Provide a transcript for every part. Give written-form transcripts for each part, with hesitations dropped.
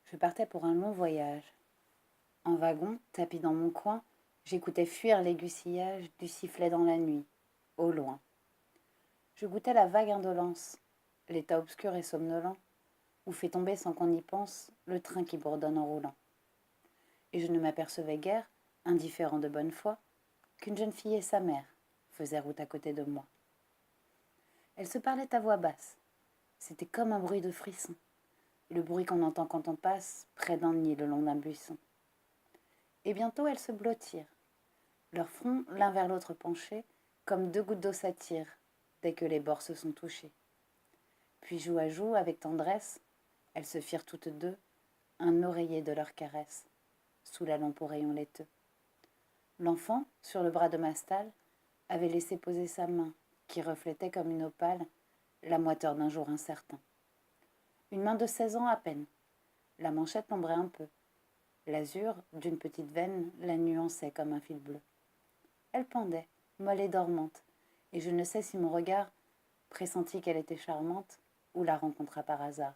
Je partais pour un long voyage. En wagon, tapi dans mon coin, j'écoutais fuir l'aiguillage du sifflet dans la nuit, au loin. Je goûtais la vague indolence, l'état obscur et somnolent, où fait tomber sans qu'on y pense le train qui bourdonne en roulant. Et je ne m'apercevais guère, indifférent de bonne foi, qu'une jeune fille et sa mère faisaient route à côté de moi. Elles se parlaient à voix basse. C'était comme un bruit de frisson, le bruit qu'on entend quand on passe près d'un nid le long d'un buisson. Et bientôt elles se blottirent, leurs fronts l'un vers l'autre penchés, comme deux gouttes d'eau s'attirent dès que les bords se sont touchés. Puis joue à joue, avec tendresse, elles se firent toutes deux un oreiller de leurs caresses, sous la lampe au rayon laiteux. L'enfant, sur le bras de Mastal, avait laissé poser sa main, qui reflétait comme une opale la moiteur d'un jour incertain. Une main de 16 ans à peine. La manchette l'ombrait un peu. L'azur d'une petite veine la nuançait comme un fil bleu. Elle pendait, molle et dormante, et je ne sais si mon regard pressentit qu'elle était charmante ou la rencontra par hasard.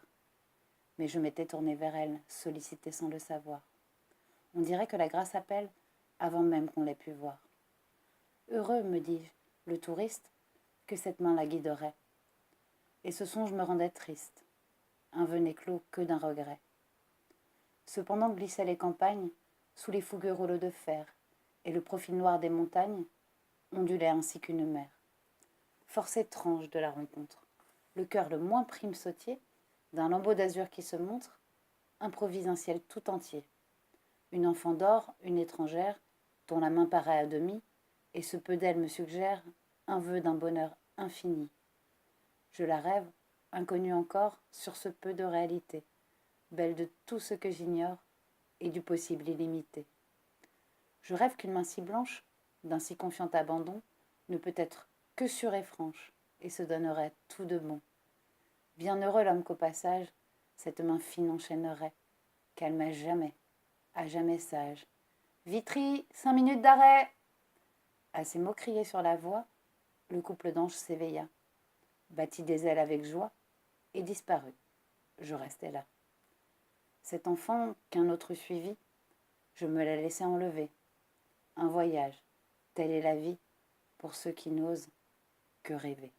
Mais je m'étais tournée vers elle, sollicitée sans le savoir. On dirait que la grâce appelle avant même qu'on l'ait pu voir. Heureux, me dis-je, le touriste, que cette main la guiderait. Et ce songe me rendait triste. Un vœu n'est clos que d'un regret. Cependant glissaient les campagnes sous les fougueux rouleaux de fer, et le profil noir des montagnes ondulait ainsi qu'une mer. Force étrange de la rencontre. Le cœur le moins prime sautier, d'un lambeau d'azur qui se montre, improvise un ciel tout entier. Une enfant d'or, une étrangère, dont la main paraît à demi, et ce peu d'elle me suggère un vœu d'un bonheur infini. Je la rêve, inconnue encore, sur ce peu de réalité, belle de tout ce que j'ignore et du possible illimité. Je rêve qu'une main si blanche, d'un si confiant abandon, ne peut être que sûre et franche, et se donnerait tout de bon. Bienheureux l'homme qu'au passage, cette main fine enchaînerait, qu'elle m'a jamais, à jamais sage. Vitry, 5 minutes d'arrêt! À ces mots criés sur la voie, le couple d'anges s'éveilla, battit des ailes avec joie, et disparut. Je restais là. Cet enfant qu'un autre suivit, je me la laissais enlever. Un voyage, telle est la vie, pour ceux qui n'osent que rêver.